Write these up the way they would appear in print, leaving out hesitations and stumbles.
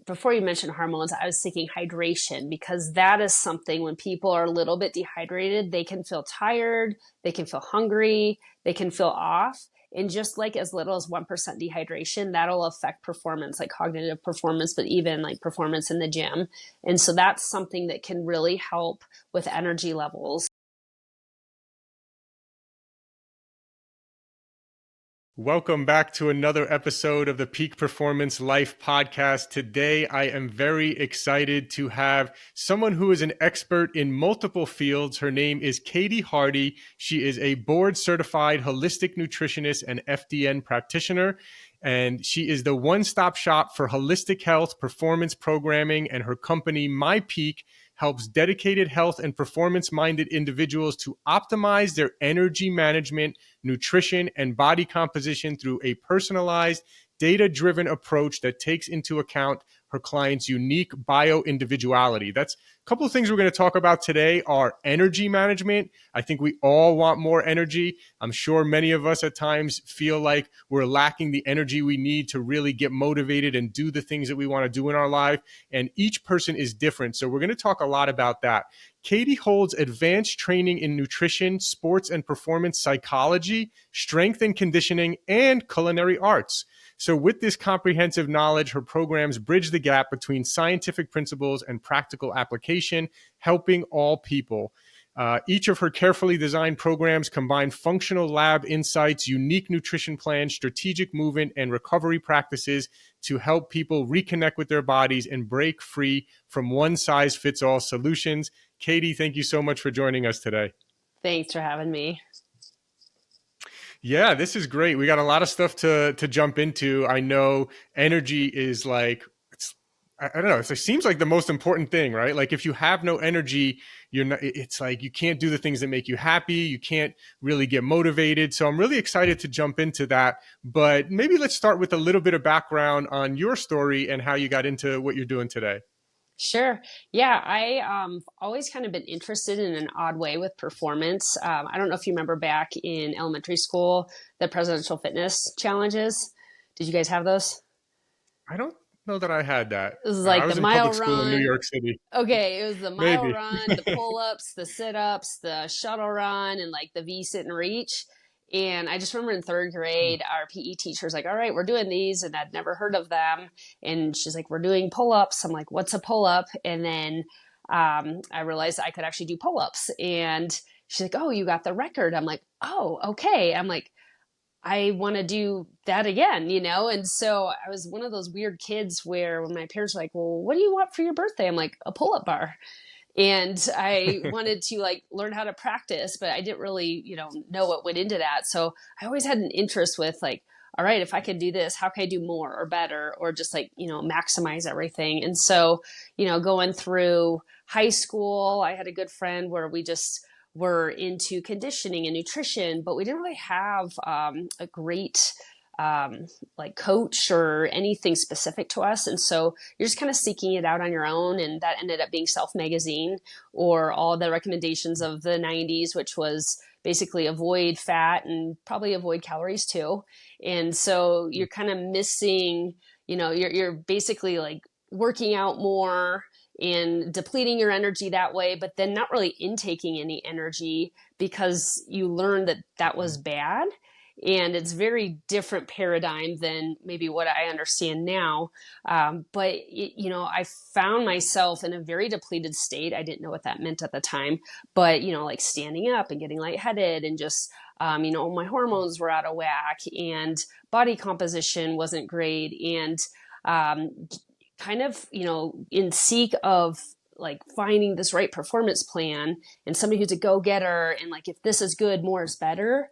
before you mentioned hormones, I was thinking hydration, because that is something when people are a little bit dehydrated, they can feel tired, they can feel hungry, they can feel off. And just like as little as 1% dehydration, that'll affect performance, like cognitive performance, but even like performance in the gym. And so that's something that can really help with energy levels. Welcome back to another episode of the Peak Performance Life podcast. Today, I am very excited to have someone who is an expert in multiple fields. Her name is Katie Hardie. She is a board certified holistic nutritionist and FDN practitioner, and she is the one-stop shop for holistic health performance programming, and her company, My Peak, helps dedicated health and performance-minded individuals to optimize their energy management, nutrition, and body composition through a personalized, data-driven approach that takes into account her client's unique bio-individuality. That's a couple of things we're going to talk about today are energy management. I think we all want more energy. I'm sure many of us at times feel like we're lacking the energy we need to really get motivated and do the things that we want to do in our life. And each person is different. So we're going to talk a lot about that. Katie holds advanced training in nutrition, sports and performance psychology, strength and conditioning, and culinary arts. So with this comprehensive knowledge, her programs bridge the gap between scientific principles and practical application, helping all people. Each of her carefully designed programs combine functional lab insights, unique nutrition plans, strategic movement, and recovery practices to help people reconnect with their bodies and break free from one-size-fits-all solutions. Katie, thank you so much for joining us today. Thanks for having me. Yeah, this is great. We got a lot of stuff to jump into. I know energy is like, I don't know, it seems like the most important thing, right? Like if you have no energy, it's like you can't do the things that make you happy. You can't really get motivated. So I'm really excited to jump into that. But maybe let's start with a little bit of background on your story and how you got into what you're doing today. Sure. Yeah, I always kind of been interested in an odd way with performance. I don't know if you remember back in elementary school, the presidential fitness challenges. Did you guys have those? I don't know that I had that. It was I like the was in mile public school in New run. York City. Okay, it was the mile Maybe. run, the pull-ups, the sit-ups, the shuttle run, and like the V sit and reach. And I just remember in third grade, our PE teacher was like, all right, we're doing these. And I'd never heard of them. And she's like, we're doing pull-ups. I'm like, what's a pull-up? And then I realized I could actually do pull-ups. And she's like, oh, you got the record. I'm like, oh, okay. I'm like, I want to do that again, you know? And so I was one of those weird kids where when my parents were like, well, what do you want for your birthday? I'm like, a pull-up bar. And I wanted to like learn how to practice, but I didn't really, know what went into that. So I always had an interest with like, all right, if I can do this, how can I do more or better or just like, maximize everything. And so, going through high school, I had a good friend where we just were into conditioning and nutrition, but we didn't really have a great like coach or anything specific to us. And so you're just kind of seeking it out on your own. And that ended up being Self Magazine or all the recommendations of the 90s, which was basically avoid fat and probably avoid calories too. And so you're kind of missing, you're basically like working out more and depleting your energy that way, but then not really intaking any energy because you learned that that was bad. And it's very different paradigm than maybe what I understand now. I found myself in a very depleted state. I didn't know what that meant at the time, but, like standing up and getting lightheaded and just, my hormones were out of whack and body composition wasn't great. And kind of, in seek of like finding this right performance plan and somebody who's a go-getter and like, if this is good, more is better,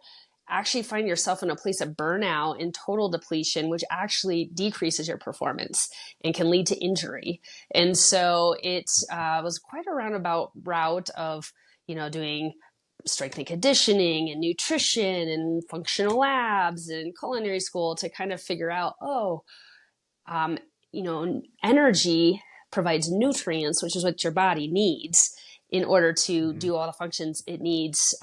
actually find yourself in a place of burnout and total depletion, which actually decreases your performance and can lead to injury. And so it was quite a roundabout route of, doing strength and conditioning and nutrition and functional labs and culinary school to kind of figure out, energy provides nutrients, which is what your body needs in order to do all the functions it needs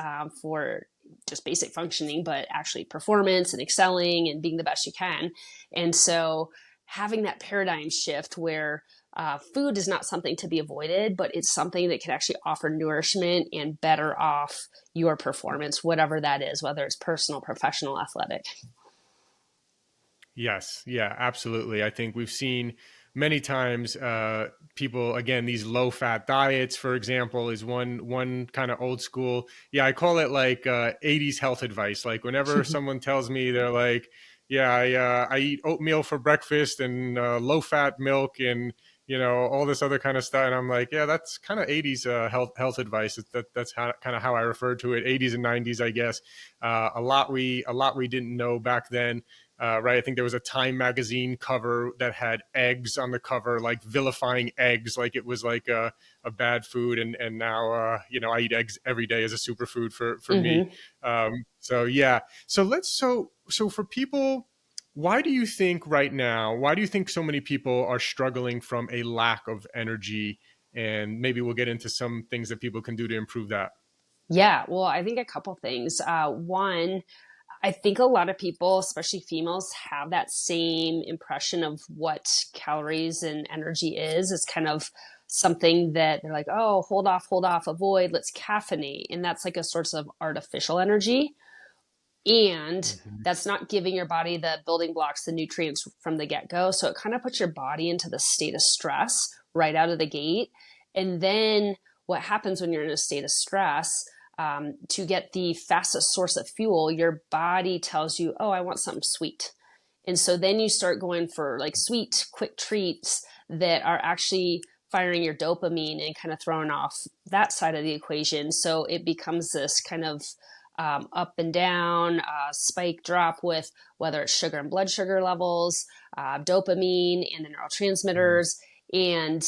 for just basic functioning, but actually performance and excelling and being the best you can. And so having that paradigm shift where food is not something to be avoided, but it's something that can actually offer nourishment and better off your performance, whatever that is, whether it's personal, professional, athletic. Yes, yeah, absolutely. I think we've seen many times people, again, these low fat diets, for example, is one kind of old school. Yeah, I call it like 80s health advice. Like whenever someone tells me they're like, yeah, I eat oatmeal for breakfast and low fat milk and all this other kind of stuff, and I'm like, yeah, that's kind of 80s health advice. That's kind of how I refer to it. 80s and 90s, I guess. A lot we didn't know back then. Right. I think there was a Time magazine cover that had eggs on the cover, like vilifying eggs, like it was like a bad food. And now, I eat eggs every day as a superfood for me. Mm-hmm. So, yeah. So for people, why do you think so many people are struggling from a lack of energy? And maybe we'll get into some things that people can do to improve that. Yeah, well, I think a couple things. One, I think a lot of people, especially females, have that same impression of what calories and energy is. It's kind of something that they're like, oh, hold off, avoid, let's caffeinate. And that's like a source of artificial energy. And Mhm. that's not giving your body the building blocks, the nutrients from the get go. So it kind of puts your body into the state of stress right out of the gate. And then what happens when you're in a state of stress? To get the fastest source of fuel, your body tells you, oh, I want something sweet. And so then you start going for like sweet, quick treats that are actually firing your dopamine and kind of throwing off that side of the equation. So it becomes this kind of up and down, spike drop with whether it's sugar and blood sugar levels, dopamine and the neurotransmitters. And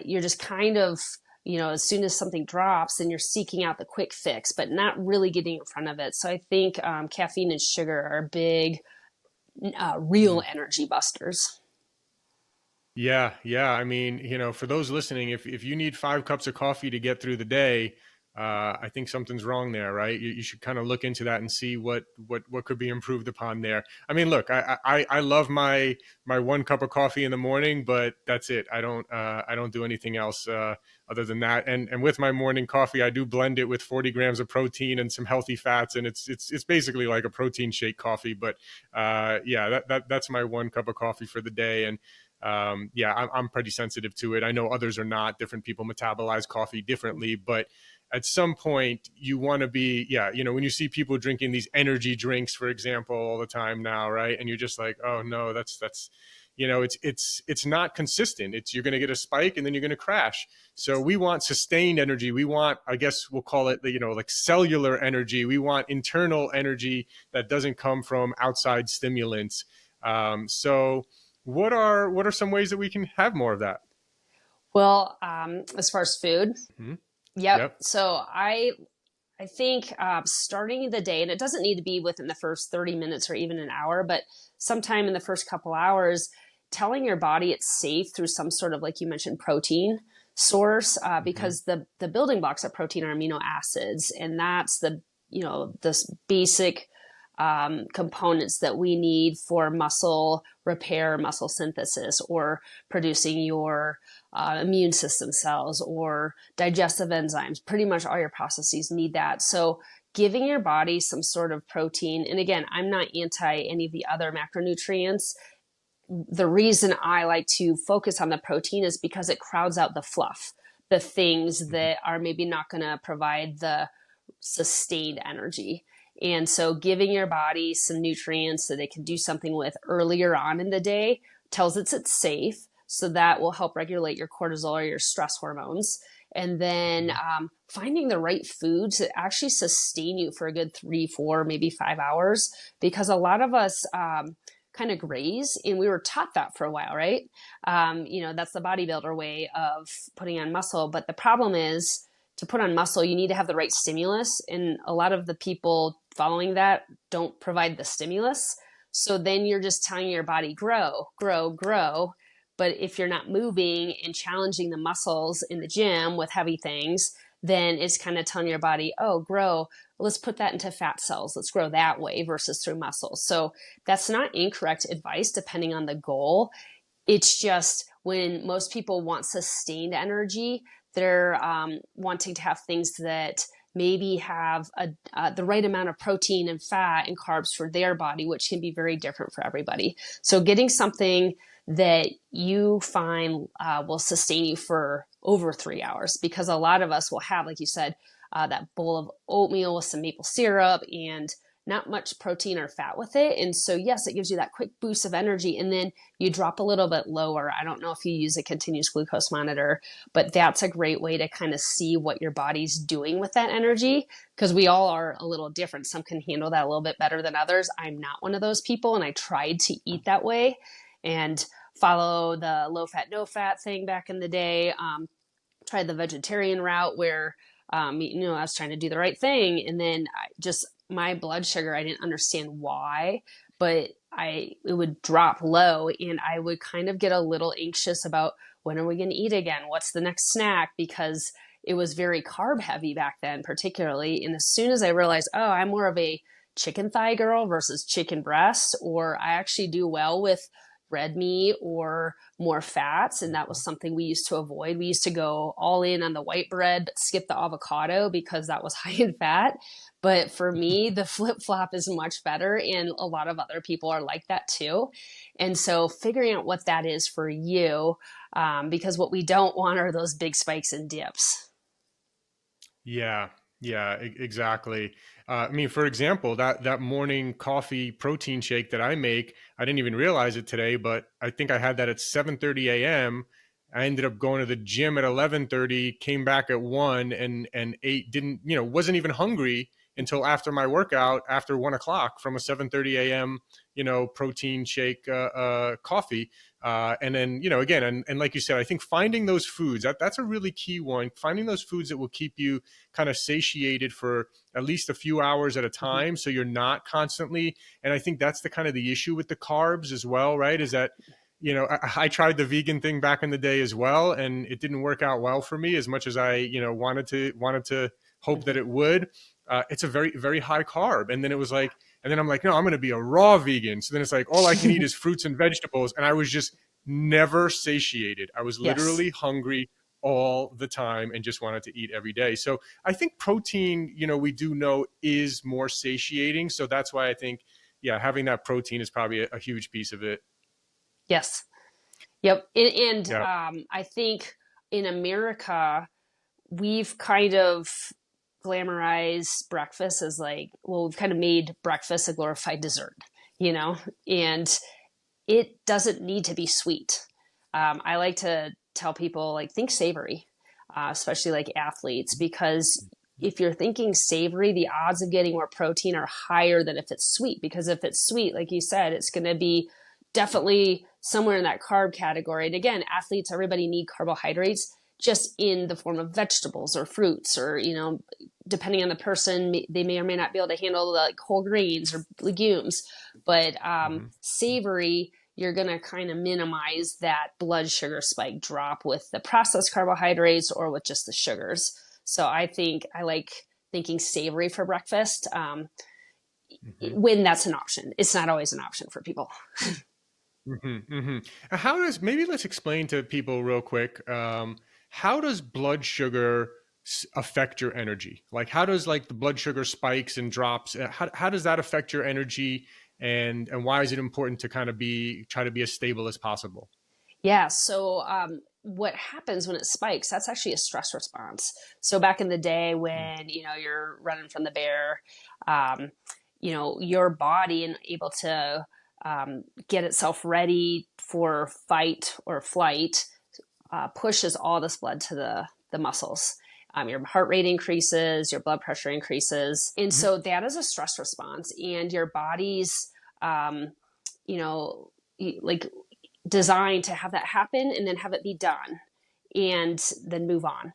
you're just kind of, as soon as something drops, then you're seeking out the quick fix, but not really getting in front of it. So I think caffeine and sugar are big, real Mhm. energy busters. Yeah, yeah. I mean, for those listening, if you need 5 cups of coffee to get through the day, I think something's wrong there, right? You should kind of look into that and see what could be improved upon there. I mean, look, I love my 1 cup of coffee in the morning, but that's it. I don't do anything else other than that. And with my morning coffee, I do blend it with 40 grams of protein and some healthy fats, and it's basically like a protein shake coffee. But yeah, that's my 1 cup of coffee for the day. And yeah, I'm pretty sensitive to it. I know others are not. Different people metabolize coffee differently, but at some point you want to be, yeah, when you see people drinking these energy drinks, for example, all the time now, right? And you're just like, oh no, that's it's not consistent. You're going to get a spike and then you're going to crash. So we want sustained energy. We want, I guess we'll call it, like cellular energy. We want internal energy that doesn't come from outside stimulants. So what are some ways that we can have more of that? Well, as far as food, Mhm. yep. Yep. So I think starting the day, and it doesn't need to be within the first 30 minutes or even an hour, but sometime in the first couple hours, telling your body it's safe through some sort of, like you mentioned, protein source, Mhm. because the building blocks of protein are amino acids, and that's this basic components that we need for muscle repair, muscle synthesis, or producing your immune system cells or digestive enzymes. Pretty much all your processes need that. So giving your body some sort of protein, and again, I'm not anti any of the other macronutrients. The reason I like to focus on the protein is because it crowds out the fluff, the things Mhm. that are maybe not going to provide the sustained energy. And so giving your body some nutrients that it can do something with earlier on in the day tells it's safe. So that will help regulate your cortisol or your stress hormones. And then Mhm. finding the right foods that actually sustain you for a good 3, 4, maybe 5 hours. Because a lot of us kind of graze, and we were taught that for a while, right? That's the bodybuilder way of putting on muscle. But the problem is, to put on muscle, you need to have the right stimulus. And a lot of the people following that don't provide the stimulus. So then you're just telling your body, grow, grow, grow. But if you're not moving and challenging the muscles in the gym with heavy things, then it's kind of telling your body, oh, grow, let's put that into fat cells. Let's grow that way versus through muscles. So that's not incorrect advice depending on the goal. It's just when most people want sustained energy, they're wanting to have things that maybe have the right amount of protein and fat and carbs for their body, which can be very different for everybody. So getting something that you find will sustain you for over 3 hours, because a lot of us will have, like you said, that bowl of oatmeal with some maple syrup and not much protein or fat with it. And so, yes, it gives you that quick boost of energy, and then you drop a little bit lower. I don't know if you use a continuous glucose monitor, but that's a great way to kind of see what your body's doing with that energy, because we all are a little different. Some can handle that a little bit better than others. I'm not one of those people, and I tried to eat that way and follow the low fat, no fat thing back in the day. Tried the vegetarian route where, I was trying to do the right thing. And then my blood sugar, I didn't understand why, but it would drop low, and I would kind of get a little anxious about, when are we going to eat again? What's the next snack? Because it was very carb heavy back then, particularly. And as soon as I realized, oh, I'm more of a chicken thigh girl versus chicken breast, or I actually do well with red meat or more fats. And that was something we used to avoid. We used to go all in on the white bread, but skip the avocado because that was high in fat. But for me, the flip flop is much better. And a lot of other people are like that too. And so figuring out what that is for you, because what we don't want are those big spikes and dips. Yeah, exactly. I mean, for example, that morning coffee protein shake that I make, I didn't even realize it today, but I think I had that at 7:30 a.m. I ended up going to the gym at 11:30, came back at 1 and ate, wasn't even hungry until after my workout, after 1 o'clock, from a 7:30 a.m., protein shake coffee. And then, again, and like you said, I think finding those foods, that's a really key one, finding those foods that will keep you kind of satiated for at least a few hours at a time. So you're not constantly, and I think that's the kind of the issue with the carbs as well, right? Is that, I tried the vegan thing back in the day as well, and it didn't work out well for me as much as I, wanted to hope that it would. It's a very, very high carb. And then it was like, and then I'm like, no, I'm going to be a raw vegan. So then it's like, all I can eat is fruits and vegetables. And I was just never satiated. I was literally hungry all the time and just wanted to eat every day. So I think protein, we do know is more satiating. So that's why I think, having that protein is probably a huge piece of it. Yes. Yep. And I think in America, we've kind of glamorized breakfast as like, well, we've kind of made breakfast a glorified dessert, and it doesn't need to be sweet. I like to tell people, like, think savory, especially like athletes, because if you're thinking savory, the odds of getting more protein are higher than if it's sweet. Because if it's sweet, like you said, it's going to be definitely somewhere in that carb category. And again, athletes, everybody need carbohydrates, just in the form of vegetables or fruits, or, depending on the person, they may or may not be able to handle like whole grains or legumes. But savory, you're going to kind of minimize that blood sugar spike drop with the processed carbohydrates or with just the sugars. So I think I like thinking savory for breakfast when that's an option. It's not always an option for people. Maybe let's explain to people real quick, how does blood sugar affect your energy? Like, how does the blood sugar spikes and drops, how does that affect your energy, and why is it important to kind of try to be as stable as possible? Yeah. So what happens when it spikes, that's actually a stress response. So back in the day when, you're running from the bear, your body and able to get itself ready for fight or flight, pushes all this blood to the muscles. Your heart rate increases, your blood pressure increases. And so that is a stress response, and your body's, designed to have that happen and then have it be done and then move on.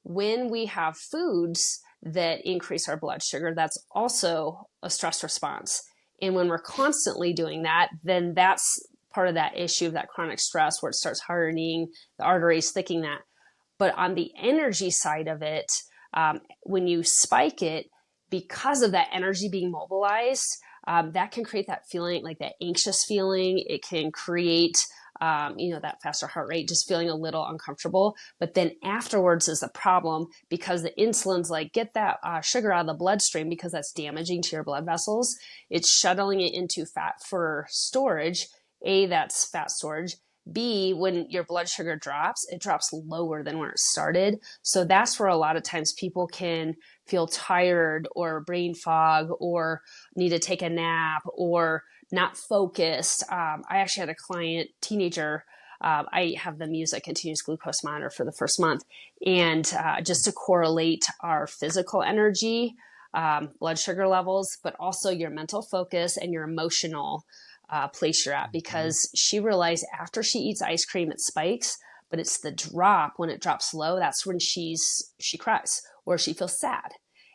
When we have foods that increase our blood sugar, that's also a stress response. And when we're constantly doing that, then that's part of that issue of that chronic stress where it starts hardening the arteries, thickening that. But on the energy side of it, when you spike it, because of that energy being mobilized, that can create that feeling, like that anxious feeling. It can create, that faster heart rate, just feeling a little uncomfortable. But then afterwards is the problem, because the insulin's like, get that sugar out of the bloodstream, because that's damaging to your blood vessels. It's shuttling it into fat for storage. A, that's fat storage. B, when your blood sugar drops, it drops lower than where it started. So that's where a lot of times people can feel tired or brain fog or need to take a nap or not focused. I actually had a client, teenager. I have them use a continuous glucose monitor for the first month. And just to correlate our physical energy, blood sugar levels, but also your mental focus and your emotional place you're at, because she realized after she eats ice cream, it spikes, but it's the drop, when it drops low, that's when she cries or she feels sad.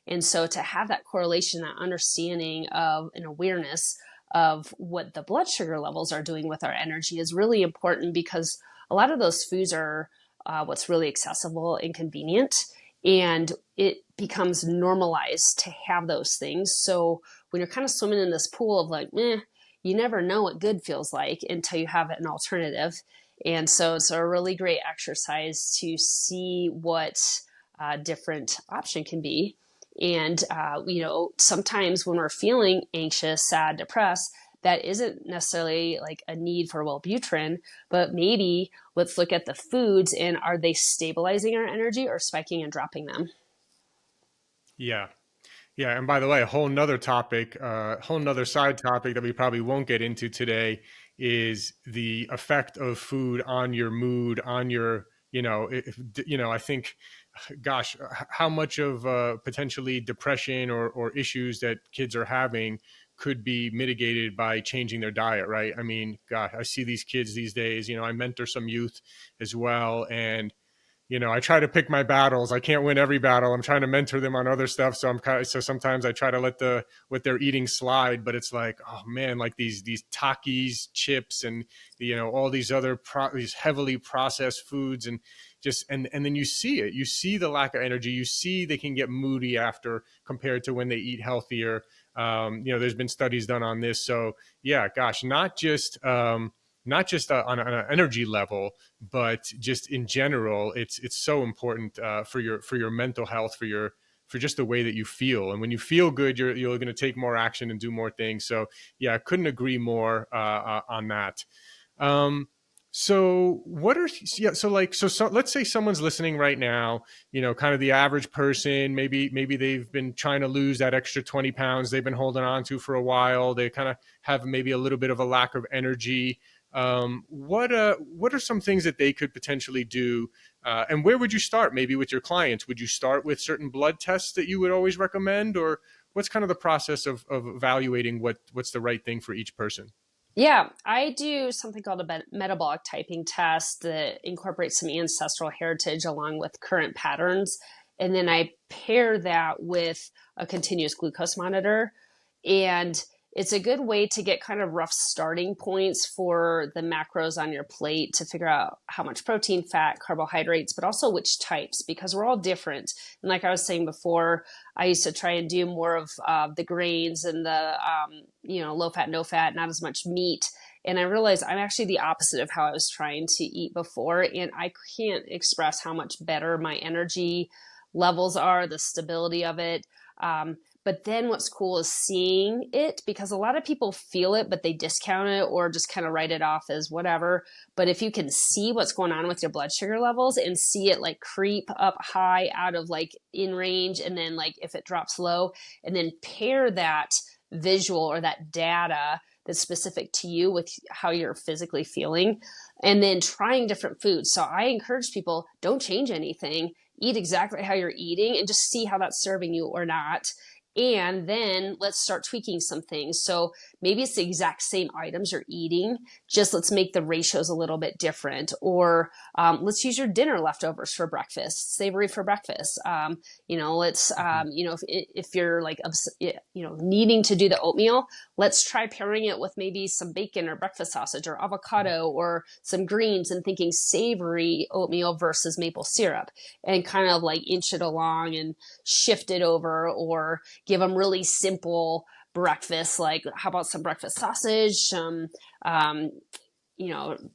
And so to have that correlation, that understanding of an awareness of what the blood sugar levels are doing with our energy is really important, because a lot of those foods are what's really accessible and convenient, and it becomes normalized to have those things. So when you're kind of swimming in this pool of like, you never know what good feels like until you have an alternative. And so it's a really great exercise to see what a different option can be. And, sometimes when we're feeling anxious, sad, depressed, that isn't necessarily like a need for Wellbutrin, but maybe let's look at the foods, and are they stabilizing our energy or spiking and dropping them? Yeah. Yeah. And by the way, a whole nother topic, whole nother side topic that we probably won't get into today is the effect of food on your mood, on your, I think, gosh, how much of potentially depression or issues that kids are having could be mitigated by changing their diet, right? I mean, God, I see these kids these days, I mentor some youth as well. And I try to pick my battles. I can't win every battle. I'm trying to mentor them on other stuff. So sometimes I try to let what they're eating slide, but it's like, oh man, like these Takis, chips, and all these other these heavily processed foods, and and then you see it. You see the lack of energy. You see they can get moody after, compared to when they eat healthier. There's been studies done on this. So yeah, gosh, not just on an energy level, but just in general, it's so important for your mental health, for just the way that you feel. And when you feel good, you're going to take more action and do more things. So yeah, I couldn't agree more on that. So what are yeah so like so let's say someone's listening right now, kind of the average person, maybe they've been trying to lose that extra 20 pounds they've been holding on to for a while. They kind of have maybe a little bit of a lack of energy. What are some things that they could potentially do, and where would you start? Maybe with your clients, would you start with certain blood tests that you would always recommend, or what's kind of the process of evaluating what's the right thing for each person? Yeah, I do something called a metabolic typing test that incorporates some ancestral heritage along with current patterns. And then I pair that with a continuous glucose monitor. And it's a good way to get kind of rough starting points for the macros on your plate, to figure out how much protein, fat, carbohydrates, but also which types, because we're all different. And like I was saying before, I used to try and do more of the grains and the, low fat, no fat, not as much meat. And I realized I'm actually the opposite of how I was trying to eat before. And I can't express how much better my energy levels are, the stability of it. But then what's cool is seeing it, because a lot of people feel it, but they discount it or just kind of write it off as whatever. But if you can see what's going on with your blood sugar levels and see it like creep up high out of like in range, and then like if it drops low, and then pair that visual or that data that's specific to you with how you're physically feeling, and then trying different foods. So I encourage people, don't change anything. Eat exactly how you're eating and just see how that's serving you or not. And then let's start tweaking some things. So maybe it's the exact same items you're eating, just let's make the ratios a little bit different. Or let's use your dinner leftovers for breakfast, savory for breakfast. Let's, if you're like, needing to do the oatmeal, let's try pairing it with maybe some bacon or breakfast sausage or avocado or some greens, and thinking savory oatmeal versus maple syrup, and kind of like inch it along and shift it over, or give them really simple breakfast, like how about some breakfast sausage, some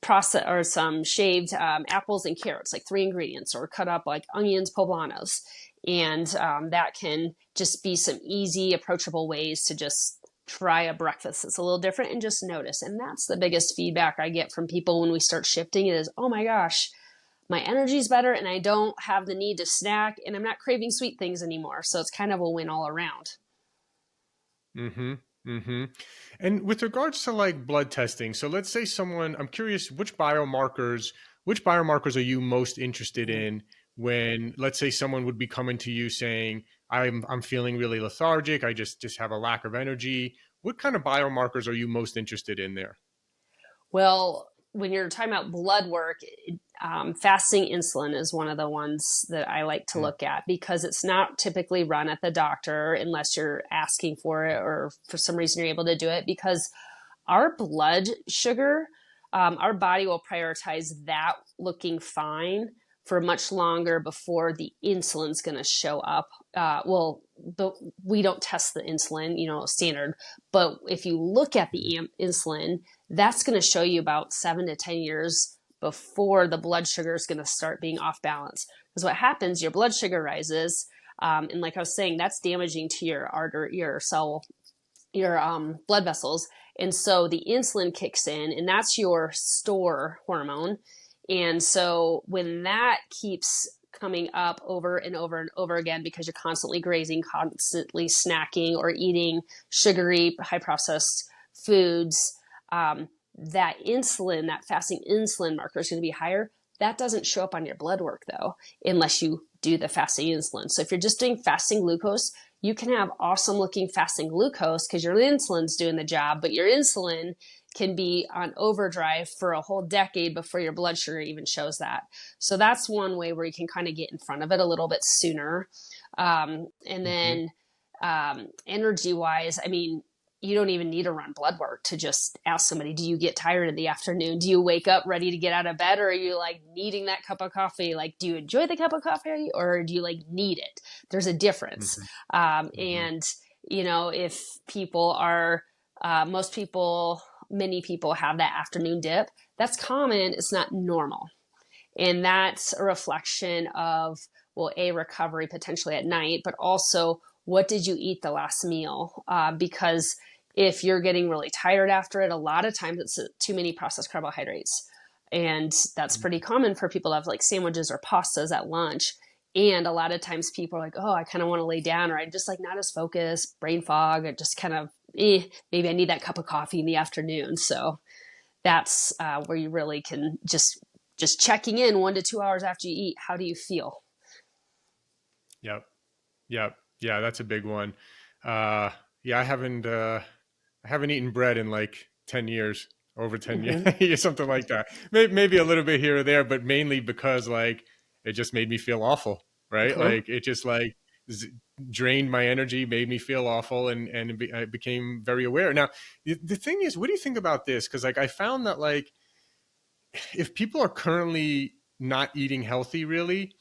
process, or some shaved apples and carrots, like 3 ingredients, or cut up like onions poblanos. And that can just be some easy, approachable ways to just try a breakfast that's a little different and just notice. And that's the biggest feedback I get from people when we start shifting is, oh my gosh, my energy's better and I don't have the need to snack and I'm not craving sweet things anymore. So it's kind of a win all around. Mm-hmm. Mm-hmm. And with regards to like blood testing, so let's say I'm curious, which biomarkers are you most interested in when, let's say, someone would be coming to you saying, I'm feeling really lethargic, I just have a lack of energy. What kind of biomarkers are you most interested in there? Well, when you're talking about blood work, fasting insulin is one of the ones that I like to look at, because it's not typically run at the doctor unless you're asking for it or for some reason you're able to do it, because our blood sugar, our body will prioritize that looking fine for much longer before the insulin's going to show up. We don't test the insulin, standard, but if you look at the insulin, that's going to show you about 7 to 10 years before the blood sugar is going to start being off balance. Because what happens, your blood sugar rises, and like I was saying, that's damaging to your artery, your cell, your blood vessels. And so the insulin kicks in, and that's your store hormone. And so when that keeps coming up over and over and over again, because you're constantly grazing, constantly snacking or eating sugary, high processed foods, that insulin, that fasting insulin marker is going to be higher. That doesn't show up on your blood work though, unless you do the fasting insulin. So if you're just doing fasting glucose, you can have awesome looking fasting glucose because your insulin's doing the job, but your insulin can be on overdrive for a whole decade before your blood sugar even shows that. So that's one way where you can kind of get in front of it a little bit sooner. And then energy wise, I mean, you don't even need to run blood work to just ask somebody, do you get tired in the afternoon? Do you wake up ready to get out of bed, or are you like needing that cup of coffee? Like, do you enjoy the cup of coffee or do you like need it? There's a difference. And, if people are, many people have that afternoon dip. That's common. It's not normal. And that's a reflection of, well, recovery potentially at night, but also what did you eat the last meal? Because if you're getting really tired after it, a lot of times it's too many processed carbohydrates. And that's pretty common for people to have like sandwiches or pastas at lunch. And a lot of times people are like, oh, I kind of want to lay down, or I'm just like not as focused, brain fog, or just kind of, maybe I need that cup of coffee in the afternoon. So that's where you really can just checking in 1 to 2 hours after you eat. How do you feel? Yep. Yeah, that's a big one. I haven't eaten bread in like 10 years, over 10 years, something like that. Maybe a little bit here or there, but mainly because like it just made me feel awful, right? Like it just like drained my energy, made me feel awful, and I became very aware. Now, the thing is, what do you think about this? Because like I found that like if people are currently not eating healthy, really,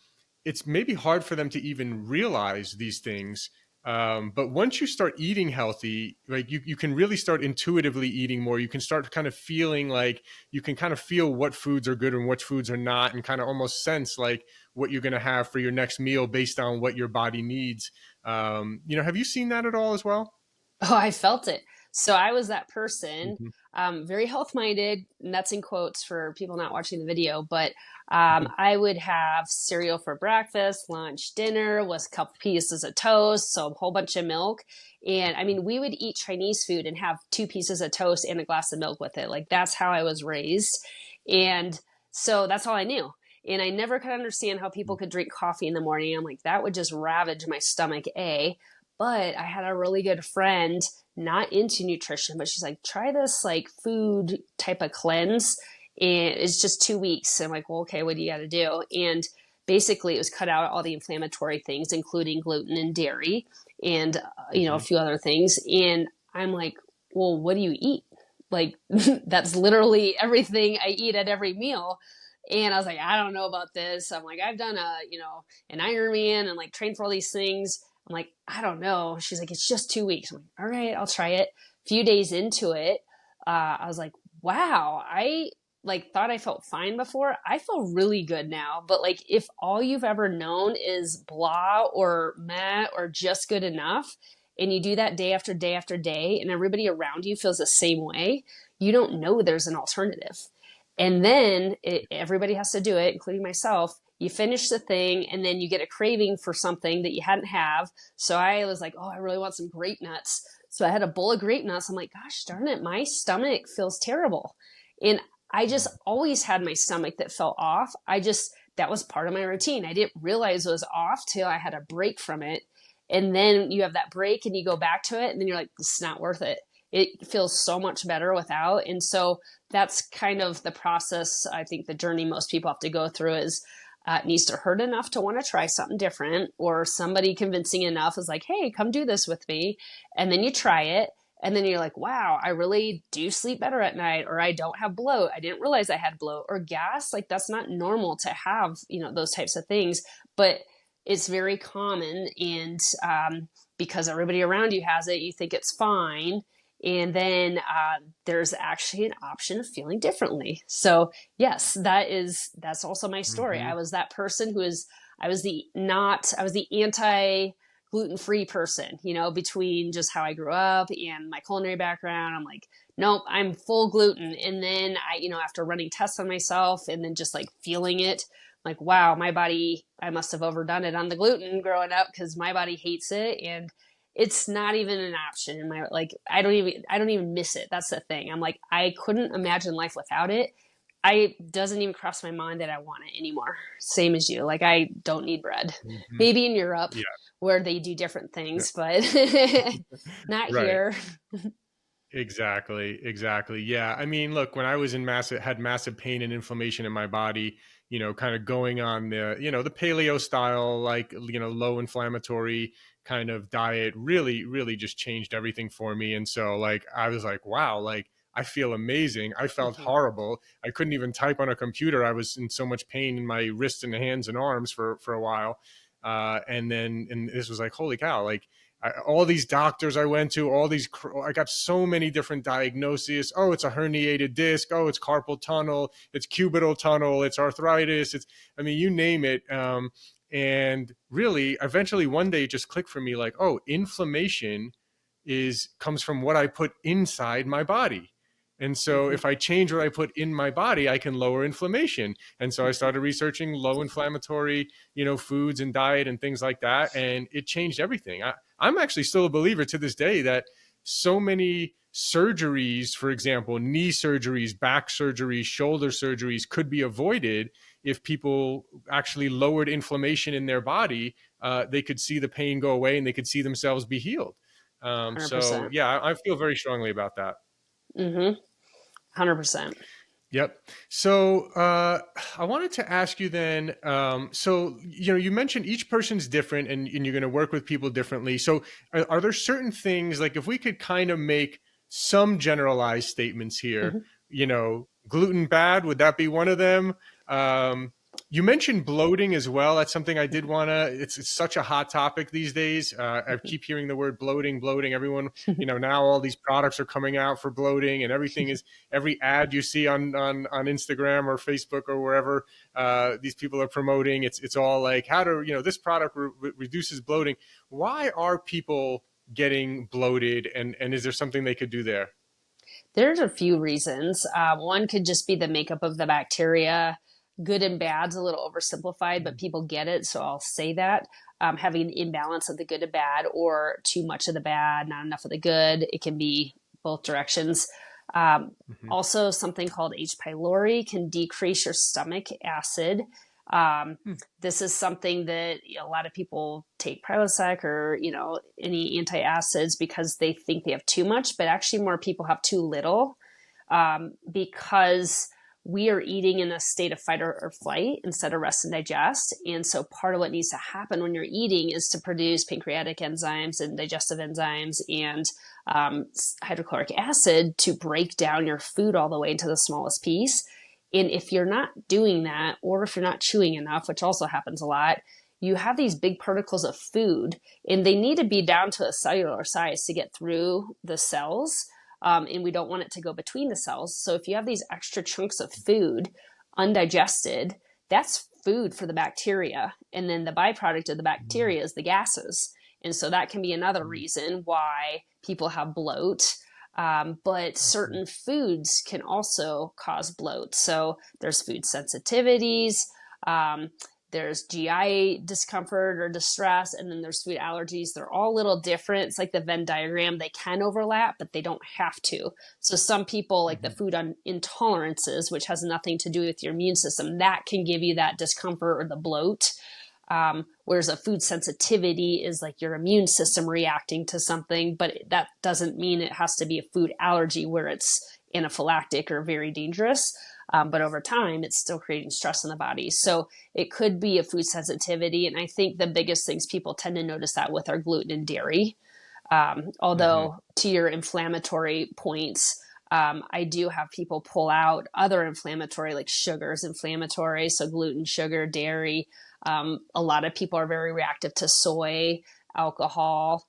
it's maybe hard for them to even realize these things. But once you start eating healthy, like you can really start intuitively eating more. You can start kind of feeling like you can kind of feel what foods are good and what foods are not, and kind of almost sense like what you're going to have for your next meal based on what your body needs. Have you seen that at all as well? Oh, I felt it. So I was that person, very health minded, and that's in quotes for people not watching the video, but I would have cereal for breakfast, lunch, dinner, was a couple pieces of toast, so a whole bunch of milk. And I mean, we would eat Chinese food and have 2 pieces of toast and a glass of milk with it. Like that's how I was raised. And so that's all I knew. And I never could understand how people could drink coffee in the morning. I'm like, that would just ravage my stomach, A. But I had a really good friend, not into nutrition, but she's like, try this like food type of cleanse. And it's just 2 weeks. And I'm like, well, okay, what do you got to do? And basically, it was cut out all the inflammatory things, including gluten and dairy and, a Hmm. few other things. And I'm like, well, what do you eat? Like, that's literally everything I eat at every meal. And I was like, I don't know about this. I'm like, I've done an Ironman and like trained for all these things. I'm like, I don't know. She's like, it's just 2 weeks. I'm like, all right, I'll try it. A few days into it, I was like, wow, I like thought I felt fine before. I feel really good now. But like, if all you've ever known is blah or meh or just good enough, and you do that day after day after day, and everybody around you feels the same way, you don't know there's an alternative. And then everybody has to do it, including myself. You finish the thing, and then you get a craving for something that you hadn't have. So I was like, oh, I really want some grape nuts. So I had a bowl of grape nuts. I'm like, gosh darn it, my stomach feels terrible. And I just always had my stomach that felt off. That was part of my routine. I didn't realize it was off till I had a break from it. And then you have that break and you go back to it, and then you're like, it's not worth it. It feels so much better without. And so that's kind of the process. I think the journey most people have to go through is it needs to hurt enough to want to try something different, or somebody convincing enough is like, hey, come do this with me. And then you try it. And then you're like, wow, I really do sleep better at night, or I don't have bloat. I didn't realize I had bloat or gas. Like, that's not normal to have, those types of things. But it's very common. And because everybody around you has it, you think it's fine. And then there's actually an option of feeling differently. So yes, that's also my story. Hmm. I was that person I was the anti gluten-free person, between just how I grew up and my culinary background. I'm like, nope, I'm full gluten. And then after running tests on myself and then just like feeling it, like, wow, my body, I must have overdone it on the gluten growing up because my body hates it. And it's not even an option in my, like, I don't even miss it. That's the thing. I'm like, I couldn't imagine life without it. I doesn't even cross my mind that I want it anymore. Same as you. Like, I don't need bread. Hmm. Maybe in Europe Yeah. where they do different things, but not Right. here. Exactly. Exactly. Yeah. I mean, look, when I was had massive pain and inflammation in my body, kind of going on the paleo style, like, low inflammatory kind of diet really, really just changed everything for me. And so, like, I was like, wow, like, I feel amazing. I felt Mhm. horrible. I couldn't even type on a computer. I was in so much pain in my wrists and hands and arms for a while. And this was like, holy cow, like, all these doctors I went to, I got so many different diagnoses. Oh, it's a herniated disc. Oh, it's carpal tunnel. It's cubital tunnel. It's arthritis. I mean, you name it. And really, eventually one day it just clicked for me like, oh, inflammation comes from what I put inside my body. And so Mhm. if I change what I put in my body, I can lower inflammation. And so I Mhm. started researching low inflammatory, foods and diet and things like that. And it changed everything. I'm actually still a believer to this day that so many surgeries, for example, knee surgeries, back surgeries, shoulder surgeries, could be avoided if people actually lowered inflammation in their body. They could see the pain go away and they could see themselves be healed. So 100%. yeah, I feel very strongly about that. Mhm. 100%. Yep. So I wanted to ask you then. So you mentioned each person's different, and you're going to work with people differently. So are there certain things, like, if we could kind of make some generalized statements here? Mhm. Gluten bad, would that be one of them? You mentioned bloating as well. That's something I did want to. It's such a hot topic these days. I Mhm. keep hearing the word bloating, bloating. Everyone, now all these products are coming out for bloating, and every ad you see on Instagram or Facebook or wherever, these people are promoting. It's all like, how to, this product reduces bloating. Why are people getting bloated, and is there something they could do there? There's a few reasons. One could just be the makeup of the bacteria. Good and bad's a little oversimplified, but people get it, so I'll say that. Having an imbalance of the good and bad, or too much of the bad, not enough of the good. It can be both directions. Um, Hmm. Also, something called H. pylori can decrease your stomach acid. Hmm. This is something that a lot of people take Prilosec or, any antacids because they think they have too much, but actually more people have too little, because we are eating in a state of fight or flight instead of rest and digest. And so part of what needs to happen when you're eating is to produce pancreatic enzymes and digestive enzymes and hydrochloric acid to break down your food all the way into the smallest piece. And if you're not doing that, or if you're not chewing enough, which also happens a lot, you have these big particles of food, and they need to be down to a cellular size to get through the cells. And we don't want it to go between the cells. So if you have these extra chunks of food undigested, that's food for the bacteria. And then the byproduct of the bacteria is the gases. And so that can be another reason why people have bloat. But certain foods can also cause bloat. So there's food sensitivities, there's GI discomfort or distress, and then there's food allergies. They're all a little different. It's like the Venn diagram. They can overlap, but they don't have to. So some people, like the food intolerances, which has nothing to do with your immune system, that can give you that discomfort or the bloat. Whereas a food sensitivity is like your immune system reacting to something, but that doesn't mean it has to be a food allergy where it's anaphylactic or very dangerous. But over time, it's still creating stress in the body. So it could be a food sensitivity. And I think the biggest things people tend to notice that with are gluten and dairy. Although to your inflammatory points, I do have people pull out other inflammatory, like sugar's inflammatory. So gluten, sugar, dairy. A lot of people are very reactive to soy, alcohol.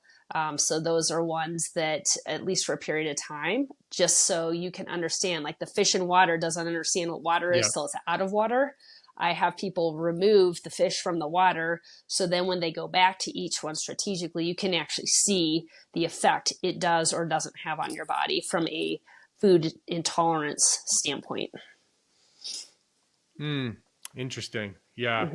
So those are ones that, at least for a period of time, just so you can understand, like the fish in water doesn't understand what water is till it's out of water. I have people remove the fish from the water. So then when they go back to each one strategically, you can actually see the effect it does or doesn't have on your body from a food intolerance standpoint. Interesting. Yeah.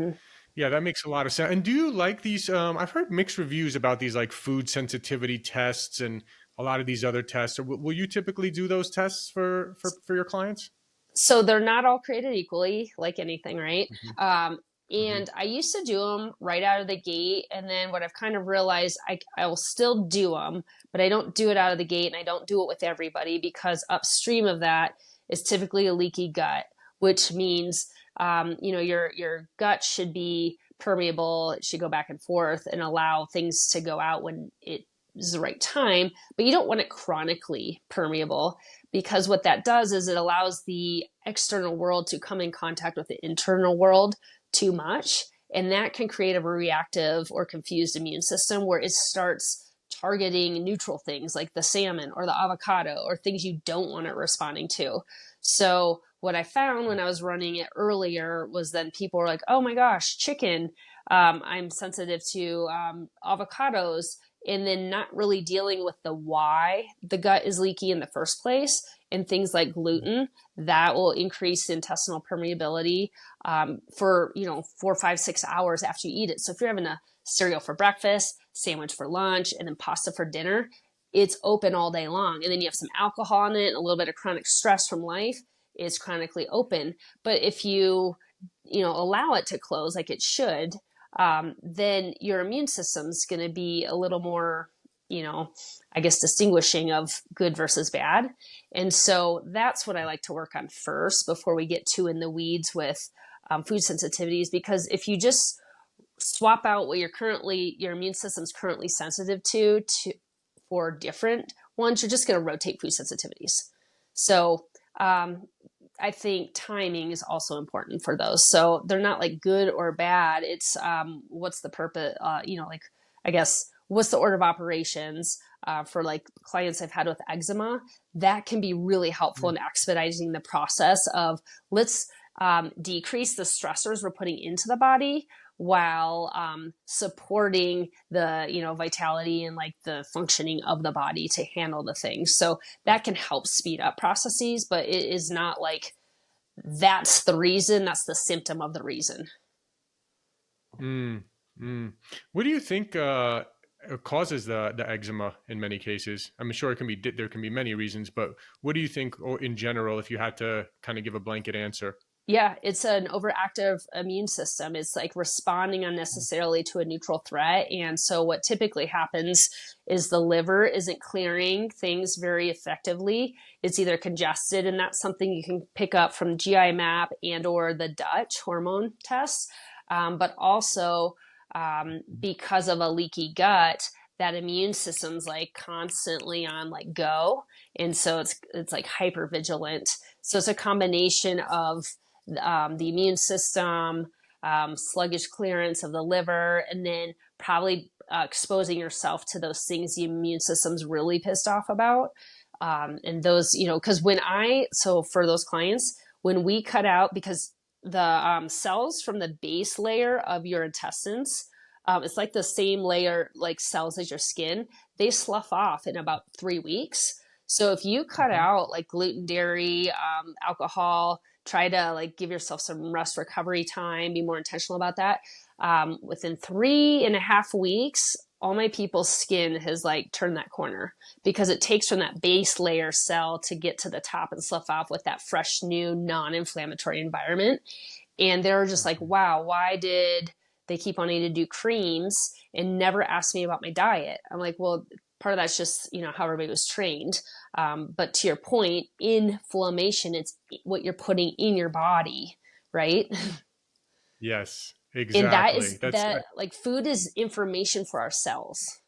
Yeah, that makes a lot of sense. And do you like these? I've heard mixed reviews about these like food sensitivity tests and a lot of these other tests. Or will you typically do those tests for your clients? So they're not all created equally, like anything, right? Hmm. Hmm. And I used to do them right out of the gate. And then what I've kind of realized, I will still do them, but I don't do it out of the gate, and I don't do it with everybody, because upstream of that is typically a leaky gut, which means, your gut should be permeable. It should go back and forth and allow things to go out when it is the right time, but you don't want it chronically permeable, because what that does is it allows the external world to come in contact with the internal world too much. And that can create a reactive or confused immune system where it starts targeting neutral things like the salmon or the avocado or things you don't want it responding to. So what I found when I was running it earlier was then people were like, oh my gosh, chicken. I'm sensitive to avocados, and then not really dealing with the why the gut is leaky in the first place. And things like gluten, that will increase intestinal permeability for 4, 5, 6 hours after you eat it. So if you're having a cereal for breakfast, sandwich for lunch, and then pasta for dinner, it's open all day long. And then you have some alcohol in it and a little bit of chronic stress from life, it's chronically open. But if you allow it to close like it should, then your immune system's going to be a little more, I guess, distinguishing of good versus bad. And so that's what I like to work on first before we get too in the weeds with food sensitivities. Because if you just swap out what your immune system's currently sensitive to for different ones, you're just going to rotate food sensitivities. So I think timing is also important for those. So they're not like good or bad. It's what's the purpose, I guess, what's the order of operations for like clients I've had with eczema. That can be really helpful in expediting the process of let's decrease the stressors we're putting into the body while supporting the vitality and like the functioning of the body to handle the things. So that can help speed up processes, but it is not like that's the reason, that's the symptom of the reason. Mm, mm. What do you think causes the eczema in many cases? I'm sure there can be many reasons, but what do you think, or in general, if you had to kind of give a blanket answer? Yeah, it's an overactive immune system. It's like responding unnecessarily to a neutral threat. And so, what typically happens is the liver isn't clearing things very effectively. It's either congested, and that's something you can pick up from GI map and or the Dutch hormone test. But also, because of a leaky gut, that immune system's like constantly on like go, and so it's like hyper vigilant. So it's a combination of the immune system, sluggish clearance of the liver, and then probably exposing yourself to those things the immune system's really pissed off about. And those, because so for those clients, when we cut out, because the cells from the base layer of your intestines, it's like the same layer, like cells as your skin, they slough off in about 3 weeks. So if you cut out like gluten, dairy, alcohol, try to like give yourself some rest recovery time, be more intentional about that. Within 3.5 weeks, all my people's skin has like turned that corner because it takes from that base layer cell to get to the top and slough off with that fresh, new, non-inflammatory environment. And they're just like, wow, why did they keep wanting to do creams and never ask me about my diet? I'm like, well, part of that's just, how everybody was trained. But to your point, inflammation, it's what you're putting in your body, right? Yes, And that exactly. is that like food is information for our cells.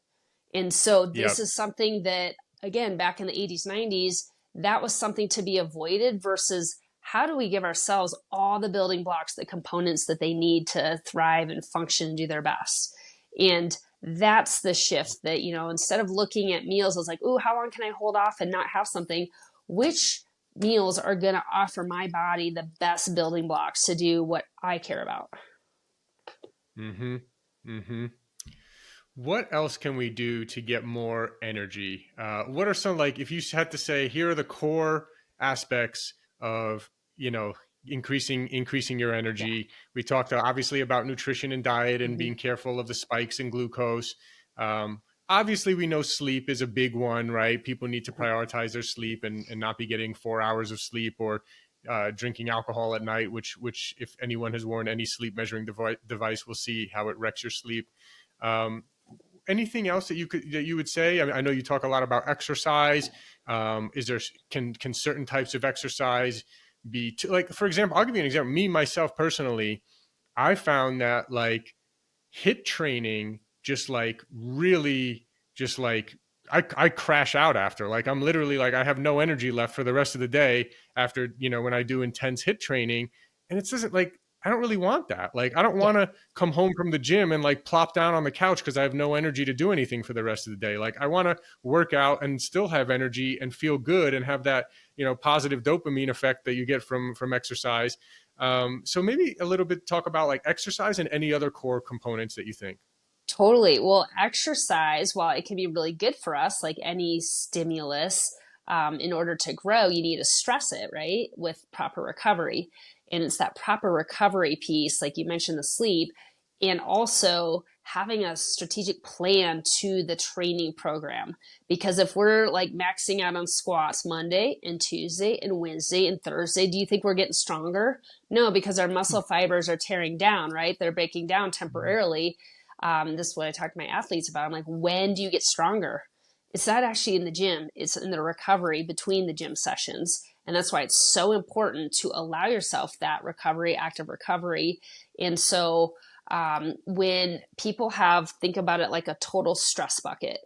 And so Yep. this is something that, again, back in the 80s, 90s, that was something to be avoided versus how do we give ourselves all the building blocks, the components that they need to thrive and function and do their best. And that's the shift that, instead of looking at meals as like, ooh, how long can I hold off and not have something? Which meals are going to offer my body the best building blocks to do what I care about? Mm-hmm. Mm-hmm. What else can we do to get more energy? What are some, like, if you had to say, here are the core aspects of, increasing your Yeah, energy. We talked obviously about nutrition and diet and mm-hmm. being careful of the spikes in glucose. Obviously, we know sleep is a big one, right? People need to prioritize their sleep and not be getting 4 hours of sleep or drinking alcohol at night, which if anyone has worn any sleep measuring device will see how it wrecks your sleep. Um, Anything else that you would say? I know you talk a lot about exercise. Is there can certain types of exercise be like, for example, I'll give you an example. Me myself personally, I found that like hit training just like really just like I crash out after, like I'm literally like I have no energy left for the rest of the day after, when I do intense hit training. And it doesn't like, I don't really want that. Like I don't Yeah. want to come home from the gym and like plop down on the couch because I have no energy to do anything for the rest of the day. Like I want to work out and still have energy and feel good and have that, positive dopamine effect that you get from exercise. So maybe a little bit talk about like exercise and any other core components that you think. Totally. Well, exercise, while it can be really good for us, like any stimulus, in order to grow, you need to stress it, right? With proper recovery. And it's that proper recovery piece, like you mentioned, the sleep, and also having a strategic plan to the training program. Because if we're like maxing out on squats Monday and Tuesday and Wednesday and Thursday, do you think we're getting stronger? No, because our muscle fibers are tearing down, right? They're breaking down temporarily. This is what I talk to my athletes about. I'm like, when do you get stronger? It's not actually in the gym, it's in the recovery between the gym sessions. And that's why it's so important to allow yourself that recovery, active recovery. And so when people think about it like a total stress bucket,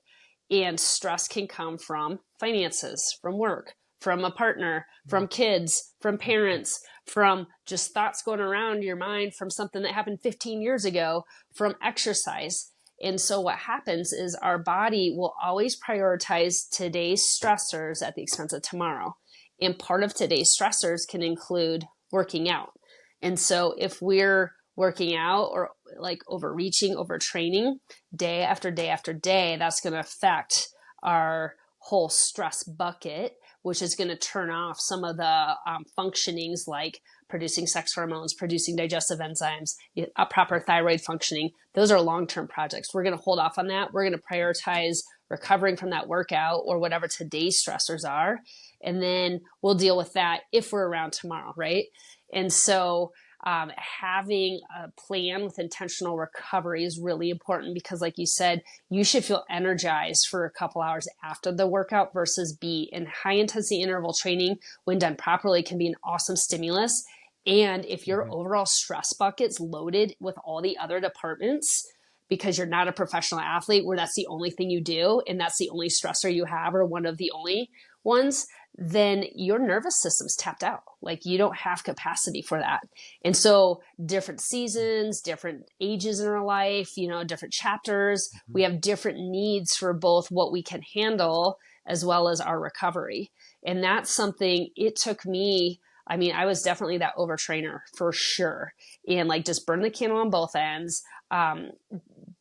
and stress can come from finances, from work, from a partner, from kids, from parents, from just thoughts going around your mind from something that happened 15 years ago, from exercise. And so what happens is our body will always prioritize today's stressors at the expense of tomorrow. And part of today's stressors can include working out. And so if we're working out or like overreaching, overtraining day after day after day, that's going to affect our whole stress bucket, which is going to turn off some of the functionings like producing sex hormones, producing digestive enzymes, a proper thyroid functioning. Those are long-term projects. We're going to hold off on that. We're going to prioritize recovering from that workout or whatever today's stressors are. And then we'll deal with that if we're around tomorrow, right? And so having a plan with intentional recovery is really important because, like you said, you should feel energized for a couple hours after the workout versus beat. And high intensity interval training, when done properly, can be an awesome stimulus. And if your Mhm. overall stress bucket's loaded with all the other departments, because you're not a professional athlete where that's the only thing you do and that's the only stressor you have or one of the only ones, then your nervous system's tapped out. Like you don't have capacity for that. And so different seasons, different ages in our life, different chapters, we have different needs for both what we can handle as well as our recovery. And that's something it took me. I mean, I was definitely that overtrainer for sure. And like just burn the candle on both ends.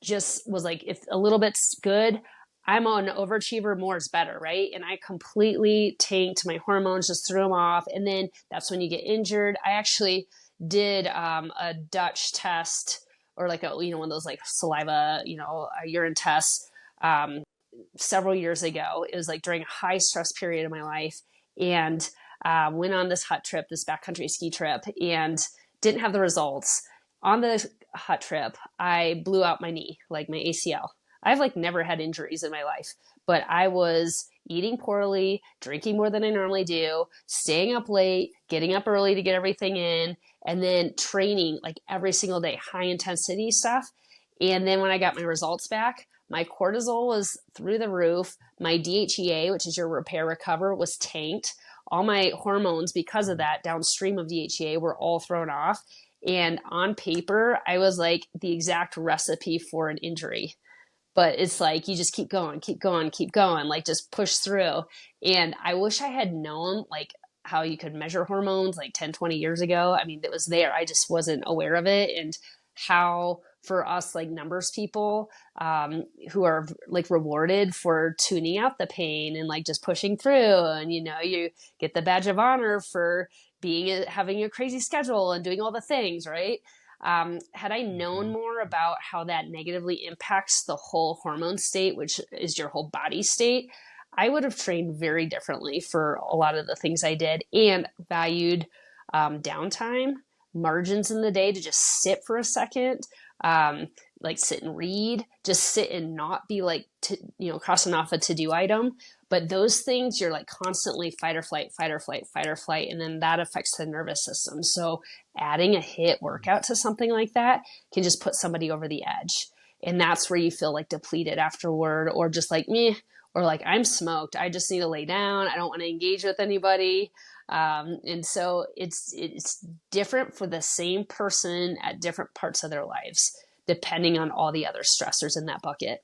Just was like, if a little bit's good, I'm an overachiever, more is better, right? And I completely tanked my hormones, just threw them off. And then that's when you get injured. I actually did a Dutch test or like one of those like saliva, a urine tests several years ago. It was like during a high stress period of my life, and went on this hut trip, this backcountry ski trip, and didn't have the results. On the hut trip, I blew out my knee, like my ACL. I've like never had injuries in my life, but I was eating poorly, drinking more than I normally do, staying up late, getting up early to get everything in, and then training like every single day, high intensity stuff. And then when I got my results back, my cortisol was through the roof. My DHEA, which is your repair recover, was tanked. All my hormones, because of that, downstream of DHEA, were all thrown off. And on paper, I was like the exact recipe for an injury. But it's like you just keep going, keep going, keep going, like just push through. And I wish I had known like how you could measure hormones like 10, 20 years ago. I mean, it was there. I just wasn't aware of it. And how for us like numbers people who are like rewarded for tuning out the pain and like just pushing through, and you get the badge of honor for having a crazy schedule and doing all the things, right? Had I known more about how that negatively impacts the whole hormone state, which is your whole body state, I would have trained very differently for a lot of the things I did, and valued downtime, margins in the day to just sit for a second, like sit and read, just sit and not be like, crossing off a to-do item. But those things, you're like constantly fight or flight, fight or flight, fight or flight. And then that affects the nervous system. So adding a HIIT workout to something like that can just put somebody over the edge. And that's where you feel like depleted afterward, or just like me, or like I'm smoked. I just need to lay down. I don't want to engage with anybody. And so it's different for the same person at different parts of their lives, depending on all the other stressors in that bucket.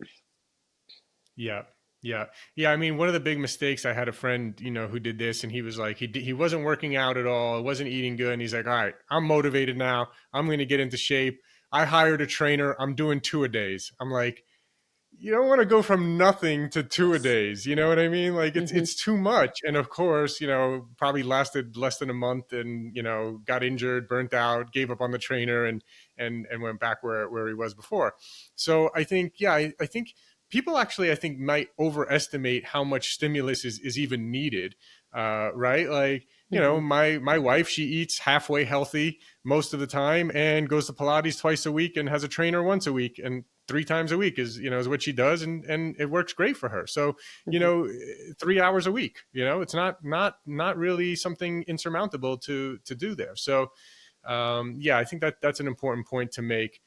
Yeah. Yeah. Yeah. I mean, one of the big mistakes, I had a friend, who did this, and he was like, he wasn't working out at all. Wasn't eating good. And he's like, all right, I'm motivated now. I'm going to get into shape. I hired a trainer. I'm doing 2-a-days. I'm like, you don't want to go from nothing to 2-a-days. You know what I mean? Like Mm-hmm. it's too much. And of course, probably lasted less than a month, and, got injured, burnt out, gave up on the trainer, and went back where he was before. So I think, yeah, I think people actually, I think, might overestimate how much stimulus is even needed. Right. Like, Mm-hmm. my wife, she eats halfway healthy most of the time and goes to Pilates twice a week and has a trainer once a week, and 3 times a week is what she does, and it works great for her. So Mm-hmm. 3 hours a week, it's not really something insurmountable to do there. So yeah, I think that's an important point to make.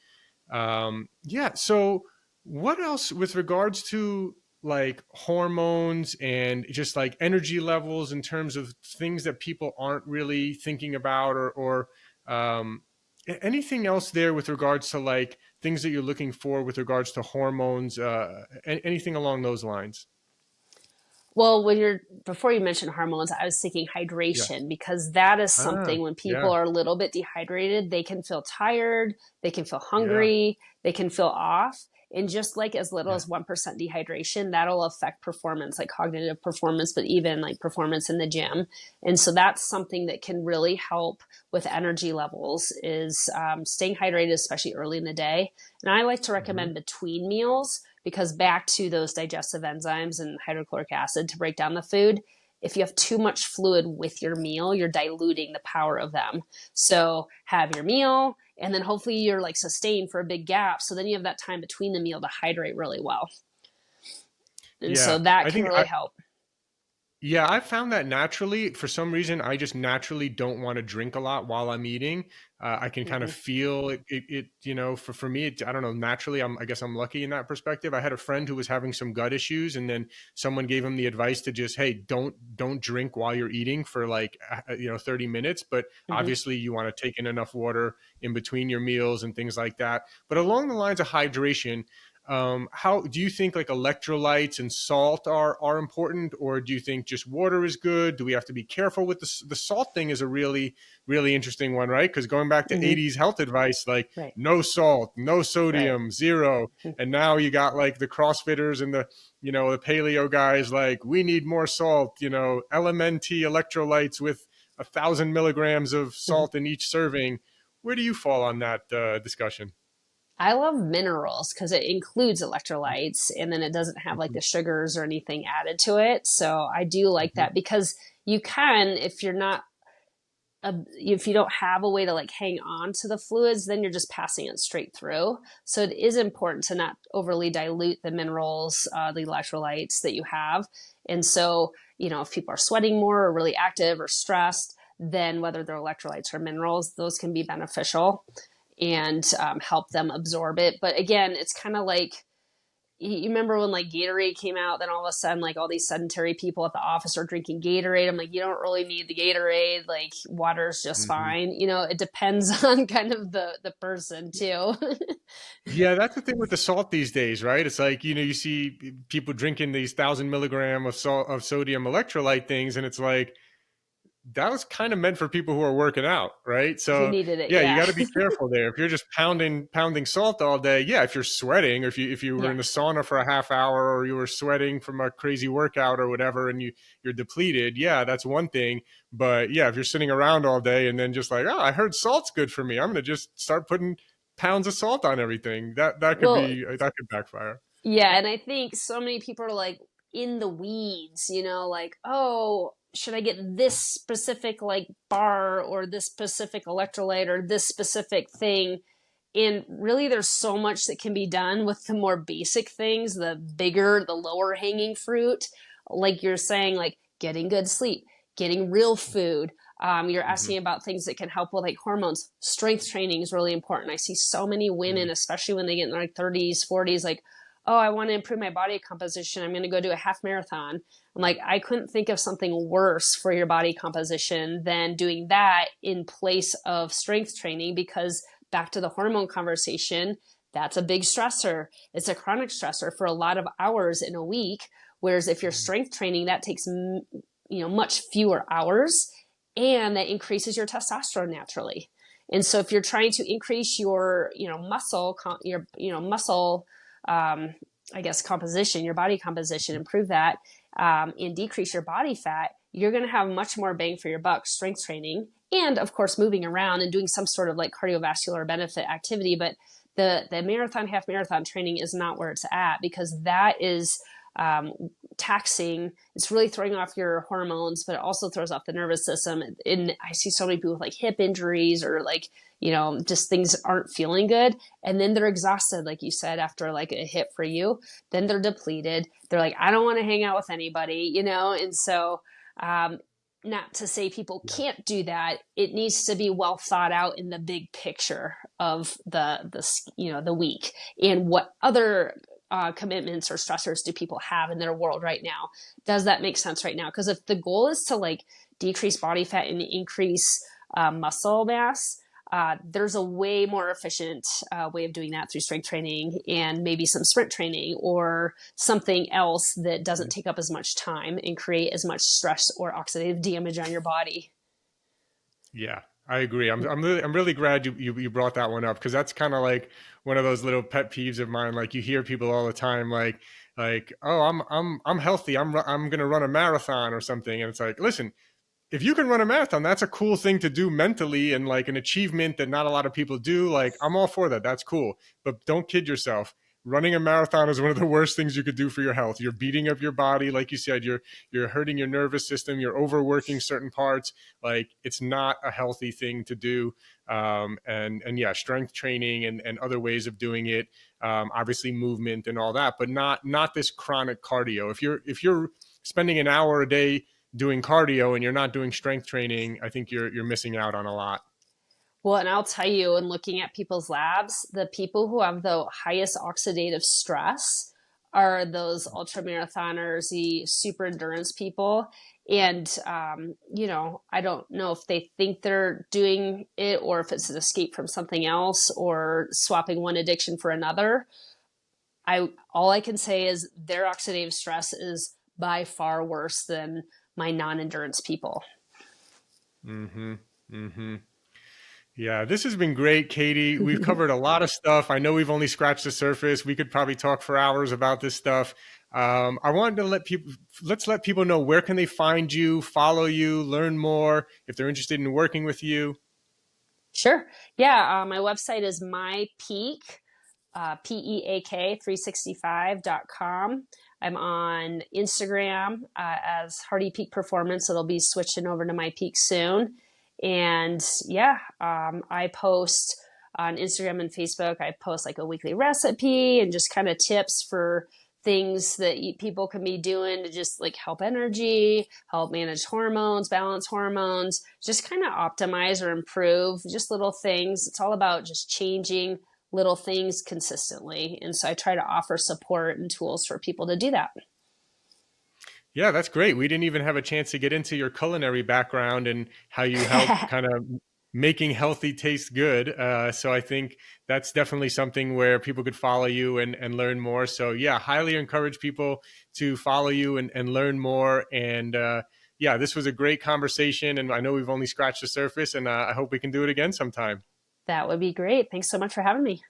Yeah. So what else with regards to like hormones and just like energy levels, in terms of things that people aren't really thinking about, or anything else there with regards to like things that you're looking for with regards to hormones, anything along those lines? Well, before you mentioned hormones, I was thinking Yeah. hydration, because that is Ah, something when people yeah, are a little bit dehydrated, they can feel tired, they can feel yeah, hungry, they can feel off. And just like as little yeah. as 1% dehydration, that'll affect performance, like cognitive performance, but even like performance in the gym. And so that's something that can really help with energy levels, is staying hydrated, especially early in the day. And I like to Hmm. recommend between meals, because back to those digestive enzymes and hydrochloric acid to break down the food, if you have too much fluid with your meal, you're diluting the power of them. So have your meal, and then hopefully you're like sustained for a big gap. So then you have that time between the meal to hydrate really well. And so Yeah. that I can think really help. Yeah, I found that naturally. For some reason, I just naturally don't want to drink a lot while I'm eating. I can kind of Mm-hmm. feel it, for me, I don't know, naturally, I guess I'm lucky in that perspective. I had a friend who was having some gut issues, and then someone gave him the advice to just, hey, don't drink while you're eating for like, 30 minutes. But Mm-hmm. obviously you want to take in enough water in between your meals and things like that. But along the lines of hydration, how do you think like electrolytes and salt are important, or do you think just water is good? Do we have to be careful with the salt thing? Is a really interesting one, right? Because going back to Mm-hmm. 80s health advice, like Right. no salt, no Right. sodium, zero, and now you got like the CrossFitters and the paleo guys like, we need more salt, LMNT electrolytes with 1,000 milligrams of Mm-hmm. salt in each serving. Where do you fall on that discussion? I love minerals because it includes electrolytes and then it doesn't have like Mhm, the sugars or anything added to it. So I do like mhm, that because you can, if you don't have a way to like hang on to the fluids, then you're just passing it straight through. So it is important to not overly dilute the minerals, the electrolytes that you have. And so, if people are sweating more or really active or stressed, then whether they're electrolytes or minerals, those can be beneficial and help them absorb it. But again, it's kind of like, you remember when like Gatorade came out, then all of a sudden like all these sedentary people at the office are drinking Gatorade. I'm like, you don't really need the Gatorade, like water's just mhm. fine. It depends on kind of the person too. Yeah, that's the thing with the salt these days, right? It's like, you see people drinking these 1,000 milligram of salt of sodium electrolyte things, and it's like, that was kind of meant for people who are working out, right? Who So needed it? yeah, you Yeah. got to be careful there. If you're just pounding salt all day, yeah. If you're sweating, or if you were Yeah. in the sauna for a half hour, or you were sweating from a crazy workout or whatever, and you're depleted, yeah, that's one thing. But yeah, if you're sitting around all day and then just like, oh, I heard salt's good for me, I'm gonna just start putting pounds of salt on everything. That could Well, be that could backfire. yeah, and I think so many people are like in the weeds, like, oh, should I get this specific like bar or this specific electrolyte or this specific thing? And really, there's so much that can be done with the more basic things, the bigger, the lower hanging fruit. Like you're saying, like getting good sleep, getting real food. You're Hmm. asking about things that can help with like hormones. Strength training is really important. I see so many women, especially when they get in their like 30s, 40s, like, oh, I want to improve my body composition. I'm going to go do a half marathon. I'm like, I couldn't think of something worse for your body composition than doing that in place of strength training, because back to the hormone conversation, that's a big stressor. It's a chronic stressor for a lot of hours in a week. Whereas if you're strength training, that takes much fewer hours, and that increases your testosterone naturally. And so if you're trying to increase your muscle I guess composition, your body composition, improve that, and decrease your body fat, you're going to have much more bang for your buck strength training, and of course moving around and doing some sort of like cardiovascular benefit activity. But the marathon, half marathon training is not where it's at, because that is taxing. It's really throwing off your hormones, but it also throws off the nervous system. And I see so many people with like hip injuries or like, just things aren't feeling good. And then they're exhausted, like you said, after like a hit for you, then they're depleted. They're like, I don't want to hang out with anybody, And so, not to say people can't do that. It needs to be well thought out in the big picture of the week, and what other commitments or stressors do people have in their world right now. Does that make sense right now? Because if the goal is to like decrease body fat and increase muscle mass, there's a way more efficient way of doing that through strength training and maybe some sprint training or something else that doesn't take up as much time and create as much stress or oxidative damage on your body. Yeah, I agree. I'm really glad you brought that one up, because that's kind of like one of those little pet peeves of mine. Like, you hear people all the time like, oh, I'm healthy. I'm gonna run a marathon or something, and it's like, listen, if you can run a marathon, that's a cool thing to do mentally, and like an achievement that not a lot of people do. Like, I'm all for that. That's cool, but don't kid yourself. running a marathon is one of the worst things you could do for your health. You're beating up your body. Like you said, you're hurting your nervous system. You're overworking certain parts. Like, it's not a healthy thing to do. And yeah, strength training and other ways of doing it. Obviously movement and all that, but not this chronic cardio. If you're spending an hour a day doing cardio and you're not doing strength training, I think you're missing out on a lot. Well, and I'll tell you, in looking at people's labs, the people who have the highest oxidative stress are those ultra marathoners, the super endurance people. And, I don't know if they think they're doing it or if it's an escape from something else or swapping one addiction for another. All I can say is their oxidative stress is by far worse than my non-endurance people. Mm-hmm. Mm-hmm. Yeah, this has been great, Katie. We've covered a lot of stuff. I know we've only scratched the surface. We could probably talk for hours about this stuff. I wanted to let's let people know, where can they find you, follow you, learn more, if they're interested in working with you. Sure. Yeah. My website is mypeak, PEAK365.com. I'm on Instagram as Hardie Peak Performance. It'll be switching over to my Peak soon. And yeah, I post on Instagram and Facebook. I post like a weekly recipe and just kind of tips for things that people can be doing to just like help energy, help manage hormones, balance hormones, just kind of optimize or improve just little things. It's all about just changing little things consistently. And so I try to offer support and tools for people to do that. Yeah, that's great. We didn't even have a chance to get into your culinary background and how you help kind of making healthy taste good. So I think that's definitely something where people could follow you and learn more. So yeah, highly encourage people to follow you and learn more. And yeah, this was a great conversation. And I know we've only scratched the surface, and I hope we can do it again sometime. That would be great. Thanks so much for having me.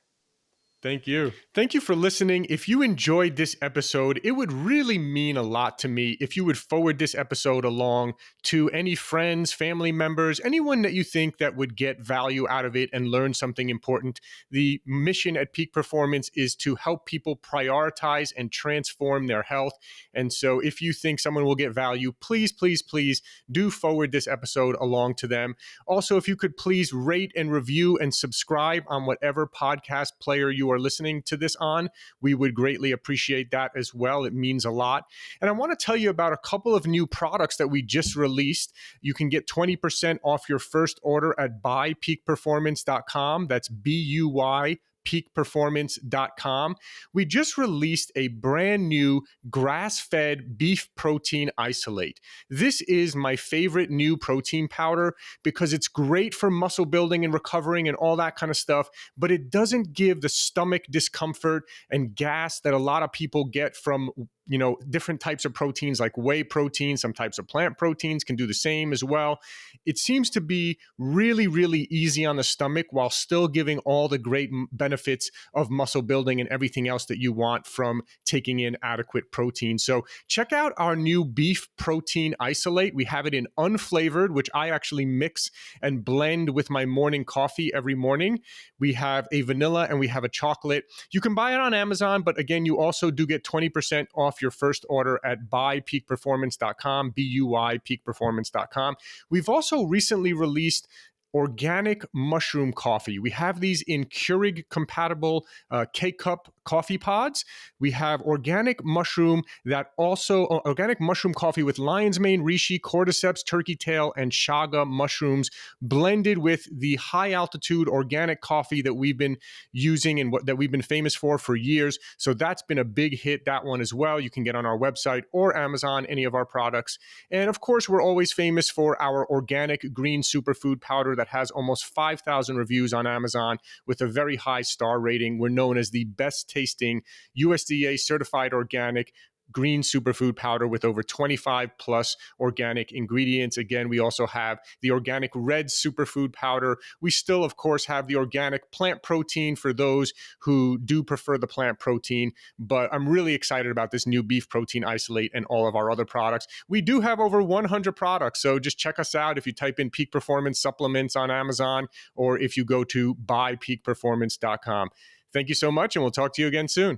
Thank you. Thank you for listening. If you enjoyed this episode, it would really mean a lot to me if you would forward this episode along to any friends, family members, anyone that you think that would get value out of it and learn something important. The mission at Peak Performance is to help people prioritize and transform their health. And so if you think someone will get value, please, please, please do forward this episode along to them. Also, if you could please rate and review and subscribe on whatever podcast player you are listening to this on, we would greatly appreciate that as well. It means a lot. And I want to tell you about a couple of new products that we just released. You can get 20% off your first order at buypeakperformance.com. That's BUY peakperformance.com. We just released a brand new grass-fed beef protein isolate. This is my favorite new protein powder because it's great for muscle building and recovering and all that kind of stuff, but it doesn't give the stomach discomfort and gas that a lot of people get from different types of proteins like whey protein. Some types of plant proteins can do the same as well. It seems to be really, really easy on the stomach while still giving all the great benefits of muscle building and everything else that you want from taking in adequate protein. So check out our new beef protein isolate. We have it in unflavored, which I actually mix and blend with my morning coffee every morning. We have a vanilla and we have a chocolate. You can buy it on Amazon, but again, you also do get 20% off your first order at buypeakperformance.com, BUY peakperformance.com. We've also recently released organic mushroom coffee. We have these in Keurig compatible K-Cup coffee pods. We have organic mushroom coffee with lion's mane, reishi, cordyceps, turkey tail, and chaga mushrooms blended with the high altitude organic coffee that we've been using and that we've been famous for years. So that's been a big hit, that one as well. You can get on our website or Amazon, any of our products. And of course, we're always famous for our organic green superfood powder that has almost 5,000 reviews on Amazon with a very high star rating. We're known as the best tasting USDA certified organic green superfood powder with over 25 plus organic ingredients. Again, we also have the organic red superfood powder. We still, of course, have the organic plant protein for those who do prefer the plant protein, but I'm really excited about this new beef protein isolate and all of our other products. We do have over 100 products, so just check us out if you type in Peak Performance Supplements on Amazon or if you go to buypeakperformance.com. Thank you so much, and we'll talk to you again soon.